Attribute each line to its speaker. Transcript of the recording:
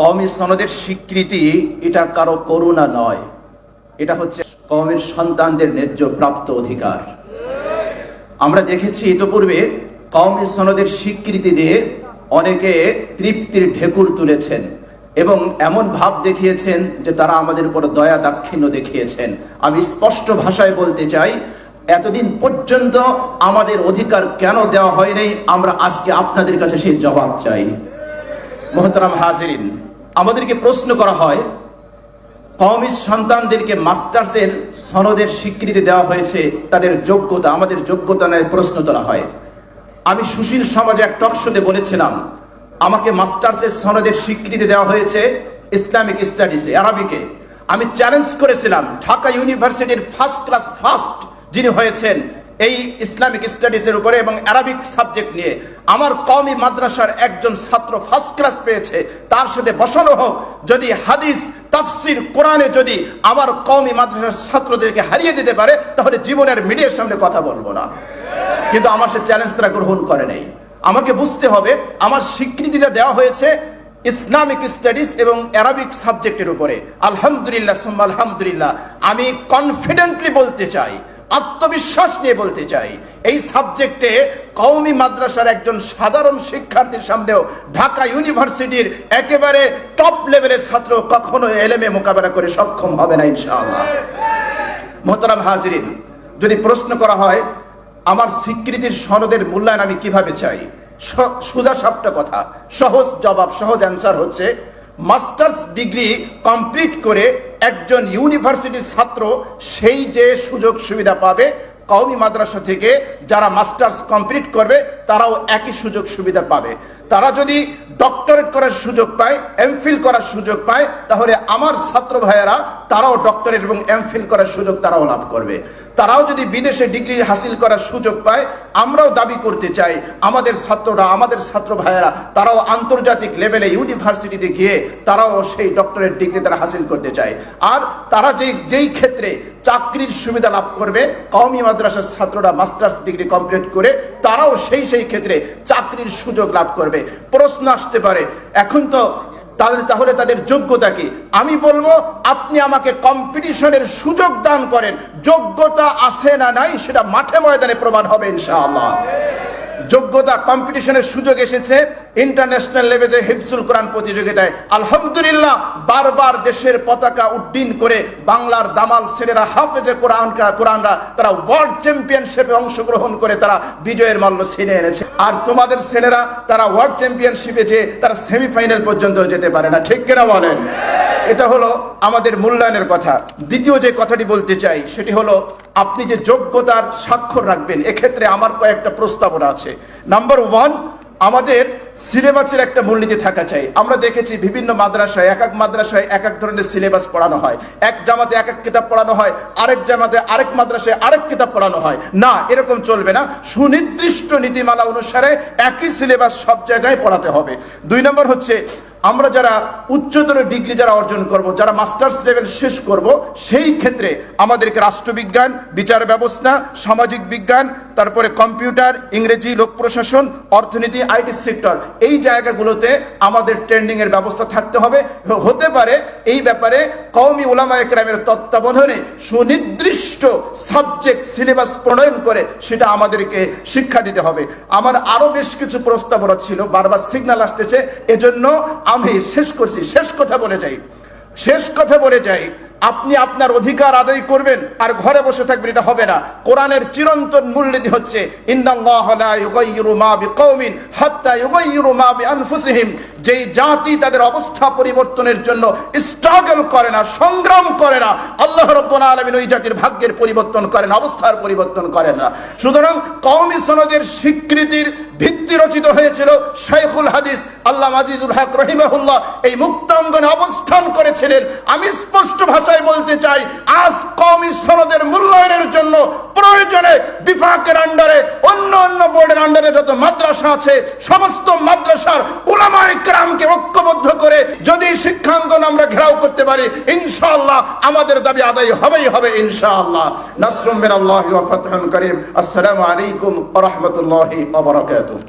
Speaker 1: কওমি সনদের স্বীকৃতি এটা কারো করুণা নয়, এটা হচ্ছে কওমের সন্তানদের ন্যায্য প্রাপ্ত অধিকার। আমরা দেখেছি ইতোপূর্বে কওমি সনদের স্বীকৃতি দিয়ে অনেকে তৃপ্তির ঢেকুর তুলেছেন এবং এমন ভাব দেখিয়েছেন যে তারা আমাদের উপর দয়া দাক্ষিণ্য দেখিয়েছেন। আমি স্পষ্ট ভাষায় বলতে চাই, এতদিন পর্যন্ত আমাদের অধিকার কেন দেওয়া হয়নি, আমরা আজকে আপনাদের কাছে সেই জবাব চাই। মোহতারাম হাজিরিন, আমাদেরকে প্রশ্ন করা হয় কওমি সন্তানদেরকে মাস্টার্সের সনদের স্বীকৃতি দেওয়া হয়েছে, তাদের যোগ্যতা, আমাদের যোগ্যতা নিয়ে প্রশ্ন তোলা হয়। আমি সুশীল সমাজে এক টক শোতে বলেছিলাম, আমাকে মাস্টার্সের সনদের স্বীকৃতি দেওয়া হয়েছে ইসলামিক স্টাডিজে, আরবিকে। আমি চ্যালেঞ্জ করেছিলাম ঢাকা ইউনিভার্সিটির ফার্স্ট যিনি হয়েছেন এই ইসলামিক স্টাডিজের উপরে এবং আরবিক সাবজেক্ট নিয়ে, আমার কওমি মাদ্রাসার একজন ছাত্র ফার্স্ট ক্লাস পেয়েছে, তার সাথে বসানো হোক। যদি হাদিস, তাফসির, কোরআনে যদি আমার কওমি মাদ্রাসার ছাত্রদেরকে হারিয়ে দিতে পারে, তাহলে জীবনের মিডিয়ার সামনে কথা বলবো না। কিন্তু আমার সে চ্যালেঞ্জ তারা গ্রহণ করে নাই। আমাকে বুঝতে হবে, আমার স্বীকৃতিটা দেওয়া হয়েছে ইসলামিক স্টাডিজ এবং আরবিক সাবজেক্টের উপরে। আলহামদুলিল্লাহ সুম্মা আলহামদুলিল্লাহ, আমি কনফিডেন্টলি বলতে চাই, আত্মবিশ্বাস নিয়ে বলতে চাই, এই সাবজেক্টে কওমি মাদ্রাসার একজন সাধারণ শিক্ষার্থীর সামনেও ঢাকা ইউনিভার্সিটির একেবারে টপ লেভেলের ছাত্র কখনো এলেমে মোকাবেলা করে সক্ষম হবে না ইনশাআল্লাহ। মোহতারাম হাজিরিন, যদি প্রশ্ন করা হয় আমার স্বীকৃতির সনদের মূল্যায়ন আমি কিভাবে চাই, সোজা সাপটা কথা, সহজ জবাব, সহজ অ্যান্সার হচ্ছে, মাস্টার্স ডিগ্রি কমপ্লিট করে একজন ইউনিভার্সিটির ছাত্র সেই যে সুযোগ সুবিধা পাবে, কওমি মাদ্রাসা থেকে যারা মাস্টার্স কমপ্লিট করবে তারাও একই সুযোগ সুবিধা পাবে। তারা যদি ডক্টরেট করার সুযোগ পায়, এমফিল করার সুযোগ পায়, তাহলে আমার ছাত্র ভাইয়েরা তারাও ডক্টরেট এবং এমফিল করার সুযোগ তারাও লাভ করবে। তারাও যদি বিদেশে ডিগ্রি হাসিল করার সুযোগ পায়, আমরাও দাবি করতে চাই আমাদের ছাত্ররা, আমাদের ছাত্র ভাইয়েরা তারাও আন্তর্জাতিক লেভেলে ইউনিভার্সিটিতে গিয়ে তারাও সেই ডক্টরেট ডিগ্রি তারা হাসিল করতে চায়। আর তারা যেই ক্ষেত্রে চাকরির সুবিধা লাভ করবে, কওমি মাদ্রাসার ছাত্ররা মাস্টার্স ডিগ্রি কমপ্লিট করে তারাও সেই ক্ষেত্রে চাকরির সুযোগ লাভ করবে। প্রশ্ন আসতে পারে, এখন তো তাহলে তাদের যোগ্যতা কি? আমি বলবো, আপনি আমাকে কম্পিটিশনের সুযোগ দান করেন, যোগ্যতা আছে না নাই সেটা মাঠে ময়দানে প্রমাণ হবে ইনশাআল্লাহ। যোগ্যতা, কম্পিটিশনের সুযোগ এসেছে ইন্টারন্যাশনাল লেভেলে হিফজুল কোরআন প্রতিযোগিতায়। আলহামদুলিল্লাহ, বারবার দেশের পতাকা উড্ডীন করে বাংলার দামাল ছেলেরা, হাফেজে কোরআনরা তারা ওয়ার্ল্ড চ্যাম্পিয়নশিপে অংশগ্রহণ করে তারা বিজয়ের মাল্য ছিনে এনেছে। আর তোমাদের ছেলেরা তারা ওয়ার্ল্ড চ্যাম্পিয়নশিপে যে তারা সেমিফাইনাল পর্যন্ত যেতে পারে না, ঠিক কিনা বলেন? এটা হলো আমাদের মূল্যায়নের কথা। দ্বিতীয় যে কথাটি বলতে চাই সেটি হলো, আপনি যে যোগ্যতার স্বাক্ষর রাখবেন, এক্ষেত্রে আমার কয়েকটা প্রস্তাবনা আছে। নাম্বার 1, আমাদের সিলেবাসের একটা মূলনীতি থাকা চাই। আমরা দেখেছি বিভিন্ন মাদ্রাসায়, এক মাদ্রাসায় এক ধরনের সিলেবাস পড়ানো হয়, এক জামাতে এক কিতাব পড়ানো হয়, আরেক জামাতে আরেক মাদ্রাসায় আরেক কিতাব পড়ানো হয়। না, এরকম চলবে না। সুনির্দিষ্ট নীতিমালা অনুসারে একই সিলেবাস সব জায়গায় পড়াতে হবে। 2 নম্বর হচ্ছে, আমরা যারা উচ্চতর ডিগ্রি যারা অর্জন করব, যারা মাস্টার্স লেভেল শেষ করব, সেই ক্ষেত্রে আমাদেরকে রাষ্ট্রবিজ্ঞান, বিচার ব্যবস্থা, সামাজিক বিজ্ঞান, তারপরে কম্পিউটার, ইংরেজি, লোক প্রশাসন, অর্থনীতি, আইটি সেক্টর, এই জায়গাগুলোতে আমাদের ট্রেনিং এর ব্যবস্থা থাকতে হবে। হতে পারে এই ব্যাপারে কওমি উলামায়ে কেরামের তত্ত্বাবধানে সুনির্দিষ্ট সাবজেক্ট সিলেবাস প্রণয়ন করে সেটা আমাদেরকে শিক্ষা দিতে হবে। আমার আরো বেশ কিছু প্রস্তাবনা ছিল, বারবার সিগন্যাল আসতেছে, এজন্য আমি শেষ করছি। শেষ কথা বলে যাই, আপনি আপনার অধিকার আদায় করবেন আর ঘরে বসে থাকবেন, এটা হবে না। কোরআনের চিরন্তন মূলনীতি হচ্ছে, ইন্নাল্লাহা লা ইউগাইয়িরু মা বিকওমিন হাত্তা ইউগাইয়িরু মা বিআনফুসিহিম। যেই জাতি তাদের অবস্থা পরিবর্তনের জন্য স্ট্রাগল করে না, সংগ্রাম করে না, আল্লাহ রাব্বুল আলামিন ওই জাতির ভাগ্যের পরিবর্তন করেন, অবস্থার পরিবর্তন করেন না। সুতরাং কওমি সনদের স্বীকৃতির ভিত্তি রচিত হয়েছিল শাইখুল হাদিস আল্লামা আজিজুল হক রাহিমাহুল্লাহ, এই মুক্তাঙ্গনে অবস্থান করেছিলেন। আমি স্পষ্ট ভাষায় বলতে চাই, আজ কওমি সনদের মূল্যায়নের জন্য প্রয়োজনে বিফাকের আন্ডারে, অন্য বোর্ডের আন্ডারে যত মাদ্রাসা আছে, সমস্ত মাদ্রাসার উলামায়ে কেরামকে ঐক্যবদ্ধ করে যদি শিক্ষাঙ্গন আমরা ঘেরাও করতে পারি, ইনশাআল্লাহ আমাদের দাবি আদায় হবেই হবে ইনশাআল্লাহ। নাসরুম মিনাল্লাহি ওয়া ফাতহুন কারীম। আসসালামু আলাইকুম ওয়া রাহমাতুল্লাহি ওয়া বারাকাতুহু।